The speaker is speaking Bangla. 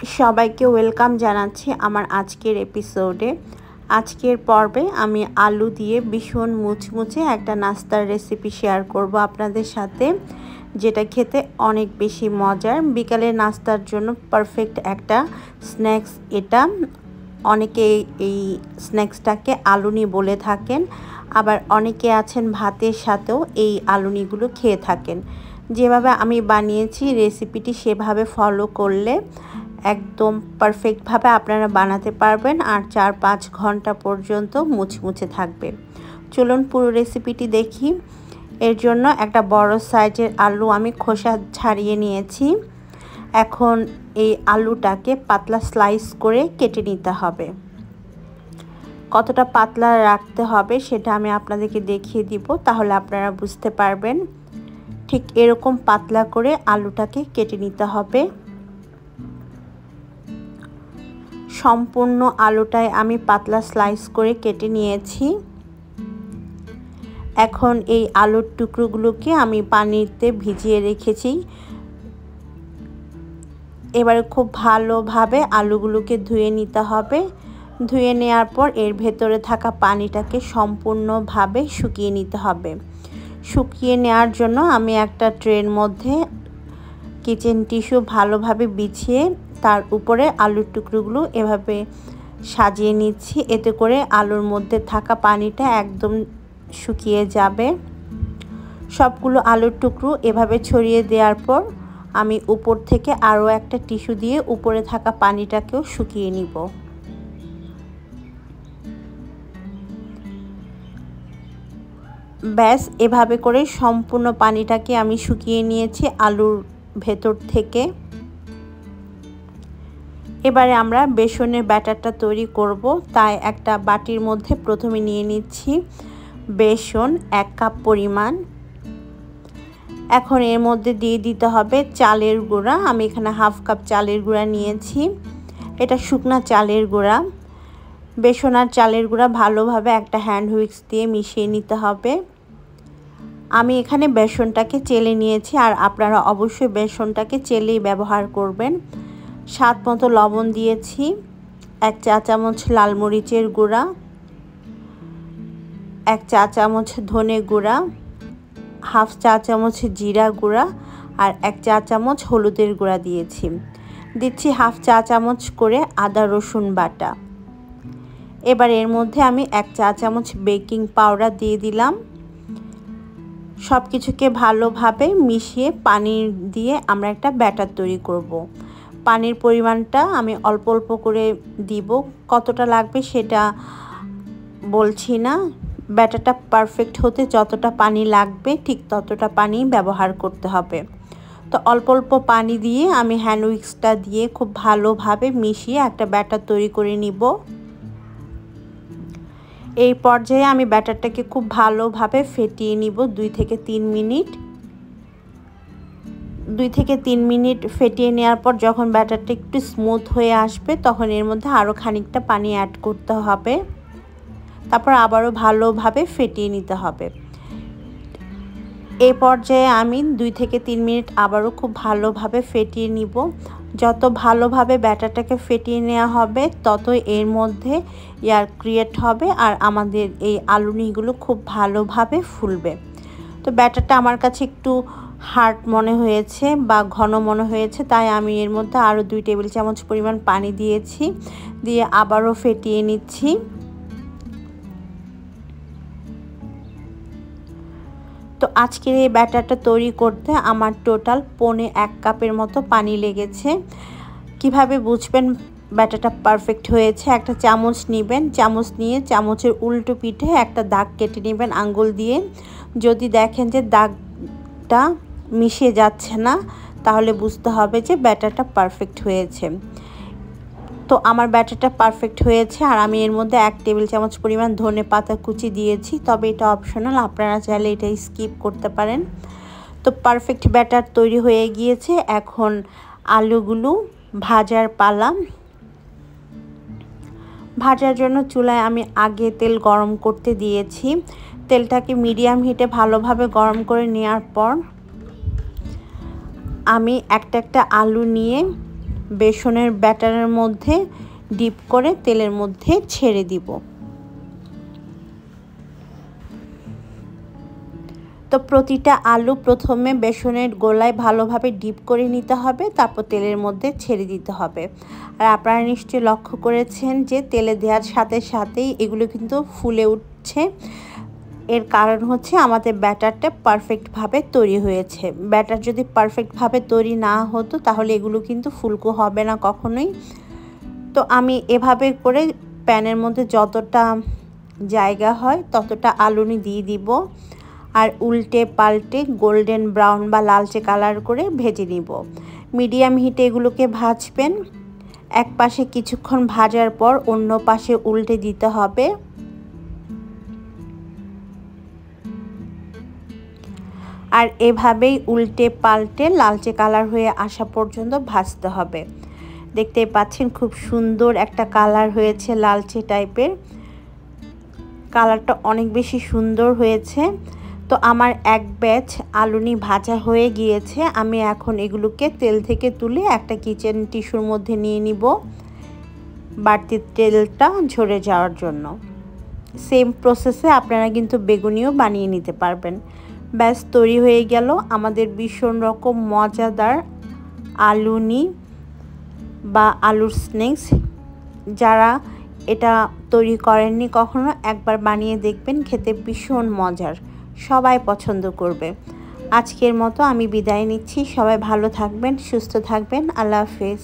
সবাইকে ওয়েলকাম জানাচ্ছি আমার আজকের এপিসোডে। আজকের পর্বে আমি আলু দিয়ে ভীষণ মুচমুচে একটা নাস্তার রেসিপি শেয়ার করব আপনাদের সাথে, যেটা খেতে অনেক বেশি মজার। বিকালের নাস্তার জন্য পারফেক্ট একটা স্ন্যাক্স এটা। অনেকে এই স্ন্যাক্সটাকে আলুনি বলে থাকেন, আবার অনেকে আছেন ভাতের সাথেও এই আলুনিগুলো খেয়ে থাকেন। যেভাবে আমি বানিয়েছি রেসিপিটি সেভাবে ফলো করলে একদম পারফেক্টভাবে আপনারা বানাতে পারবেন, আর 4-5 ঘন্টা পর্যন্ত মুচমুচে থাকবে। চলুন পুরো রেসিপিটি দেখি। এর জন্য একটা বড় সাইজের আলু আমি খোসা ছাড়িয়ে নিয়েছি। এখন এই আলুটাকে পাতলা স্লাইস করে কেটে নিতে হবে। কতটা পাতলা রাখতে হবে সেটা আমি আপনাদেরকে দেখিয়ে দিব, তাহলে আপনারা বুঝতে পারবেন। ঠিক এরকম পাতলা করে আলুটাকে কেটে নিতে হবে। সম্পূর্ণ আলুটাই আমি পাতলা স্লাইস করে কেটে নিয়েছি। এখন এই আলুর টুকরোগুলোকে আমি পানিতে ভিজিয়ে রেখেছি। এবারে খুব ভালোভাবে আলুগুলোকে ধুয়ে নিতে হবে। ধুয়ে নেওয়ার পর এর ভেতরে থাকা পানিটাকে সম্পূর্ণভাবে শুকিয়ে নিতে হবে। শুকিয়ে নেওয়ার জন্য আমি একটা ট্রের মধ্যে কিচেন টিস্যু ভালোভাবে বিছিয়ে তার উপরে আলুর টুকরোগুলো এভাবে সাজিয়ে নিচ্ছি। এতে করে আলুর মধ্যে থাকা পানিটা একদম শুকিয়ে যাবে। সবগুলো আলুর টুকরো এভাবে ছড়িয়ে দেওয়ার পর আমি উপর থেকে আরও একটা টিস্যু দিয়ে উপরে থাকা পানিটাকেও শুকিয়ে নিব। ব্যাস, এভাবে করে সম্পূর্ণ পানিটাকে আমি শুকিয়ে নিয়েছি আলুর ভেতর থেকে। এবারে আমরা বেসনের ব্যাটারটা তৈরি করব, তাই একটা বাটির মধ্যে প্রথমে নিয়ে নিচ্ছি বেসন 1 কাপ পরিমাণ। এখন এর মধ্যে দিয়ে দিতে হবে চালের গুঁড়া। আমি এখানে 1/2 কাপ চালের গুঁড়া নিয়েছি। এটা শুকনা চালের গুঁড়া। বেসন আর চালের গুঁড়া ভালোভাবে একটা হ্যান্ড হুইক্স দিয়ে মিশিয়ে নিতে হবে। আমি এখানে বেসনটাকে চেলে নিয়েছি, আর আপনারা অবশ্যই বেসনটাকে চেলেই ব্যবহার করবেন। স্বাদ মতো লবণ দিয়েছি, 1 চা চামচ লাল মরিচের গুঁড়া, 1 চা চামচ ধনে গুঁড়া, 1/2 চা চামচ জিরা গুঁড়া, আর 1 চা চামচ হলুদের গুঁড়া দিয়েছি। দিচ্ছি 1/2 চা চামচ করে আদা রসুন বাটা। এবার এর মধ্যে আমি 1 চা চামচ বেকিং পাউডার দিয়ে দিলাম। সব কিছুকে ভালোভাবে মিশিয়ে পানি দিয়ে আমরা একটা ব্যাটার তৈরি করব। পানির পরিমাণটা আমি অল্প অল্প করে দিব, কতটা লাগবে সেটা বলছি না। ব্যাটারটা পারফেক্ট হতে যতটা পানি লাগবে ঠিক ততটা পানি ব্যবহার করতে হবে। তো অল্প অল্প পানি দিয়ে আমি হ্যান্ড উইক্সটা দিয়ে খুব ভালোভাবে মিশিয়ে একটা ব্যাটার তৈরি করে নিব। এই পর্যায়ে আমি ব্যাটারটাকে খুব ভালোভাবে ফেটিয়ে নিব 2 থেকে 3 মিনিট। 2 থেকে 3 মিনিট ফেটিয়ে নেওয়ার পর যখন ব্যাটারটা একটু স্মুথ হয়ে আসবে তখন এর মধ্যে আরও খানিকটা পানি অ্যাড করতে হবে। তারপর আবারও ভালোভাবে ফেটিয়ে নিতে হবে। এই পর্যায়ে আমি 2 থেকে 3 মিনিট আবারও খুব ভালোভাবে ফেটিয়ে নিব। যত ভালোভাবে ব্যাটারটাকে ফেটিয়ে নেওয়া হবে ততই এর মধ্যে এয়ার ক্রিয়েট হবে, আর আমাদের এই আলুনিগুলো খুব ভালোভাবে ফুলবে। তো ব্যাটারটা আমার কাছে একটু হার্ড মনে হয়েছে বা ঘন মনে হয়েছে, তাই আমি এর মধ্যে আরও 2 টেবিল চামচ পরিমাণ পানি দিয়েছি। দিয়ে আবারও ফেটিয়ে নিচ্ছি। তো আজকের এই ব্যাটারটা তৈরি করতে আমার টোটাল 1 কাপের মতো পানি লেগেছে। কিভাবে বুঝবেন ব্যাটারটা পারফেক্ট হয়েছে? একটা চামচ নেবেন, চামচ নিয়ে চামচের উল্টো পিঠে একটা দাগ কেটে নেবেন আঙ্গুল দিয়ে। যদি দেখেন যে দাগটা মিশে যাচ্ছে না, তাহলে বুঝতে হবে যে ব্যাটারটা পারফেক্ট হয়েছে। তো আমার ব্যাটারটা পারফেক্ট হয়েছে, আর আমি এর মধ্যে 1 টেবিল চামচ পরিমাণ ধনে পাতা কুচি দিয়েছি, তবে এটা অপশনাল, আপনারা চাইলে এটা স্কিপ করতে পারেন। তো পারফেক্ট ব্যাটার তৈরি হয়ে গিয়েছে। এখন আলুগুলো ভাজার পালা। ভাজার জন্য চুলায় আমি আগে তেল গরম করতে দিয়েছি। তেলটাকে মিডিয়াম হিটে ভালোভাবে গরম করে নেওয়ার পর আমি একটা একটা আলু নিয়ে বেসনের ব্যাটারের মধ্যে ডিপ করে তেলের মধ্যে ছেড়ে দিব। তো প্রতিটা আলু প্রথমে বেসনের গোলায় ভালোভাবে ডিপ করে নিতে হবে, তারপর তেলের মধ্যে ছেড়ে দিতে হবে। আর আপনারা নিশ্চয়ই লক্ষ্য করেছেন যে তেলে দেওয়ার সাথে সাথেই এগুলো কিন্তু ফুলে উঠছে। এর কারণ হচ্ছে আমাদের ব্যাটারটা পারফেক্টভাবে তৈরি হয়েছে। ব্যাটার যদি পারফেক্টভাবে তৈরি না হতো তাহলে এগুলো কিন্তু ফুলকো হবে না কখনোই। তো আমি এভাবে করে প্যানের মধ্যে যতটা জায়গা হয় ততটা আলুনি দিয়ে দিব, আর উল্টে পাল্টে গোল্ডেন ব্রাউন বা লালচে কালার করে ভেজে নিব। মিডিয়াম হিটে এগুলোকে ভাজবেন। এক পাশে কিছুক্ষণ ভাজার পর অন্য পাশে উল্টে দিতে হবে। আর এভাবেই উল্টে পাল্টে লালচে কালার হয়ে আসা পর্যন্ত ভাজতে হবে। দেখতেই পাচ্ছেন খুব সুন্দর একটা কালার হয়েছে, লালচে টাইপের। কালারটা অনেক বেশি সুন্দর হয়েছে। তো আমার এক ব্যাচ আলুনি ভাজা হয়ে গিয়েছে। আমি এখন এগুলোকে তেল থেকে তুলে একটা কিচেন টিস্যুর মধ্যে নিয়ে নিব, বাড়তি তেলটা ঝরে যাওয়ার জন্য। সেম প্রসেসে আপনারা কিন্তু বেগুনিও বানিয়ে নিতে পারবেন। ব্যাস তৈরি হয়ে গেল আমাদের ভীষণ রকম মজাদার আলুনি বা আলুর স্ন্যাক্স। যারা এটা তৈরি করেননি কখনো, একবার বানিয়ে দেখবেন, খেতে ভীষণ মজার, সবাই পছন্দ করবে। আজকের মতো আমি বিদায় নিচ্ছি। সবাই ভালো থাকবেন, সুস্থ থাকবেন। আল্লাহ হাফেজ।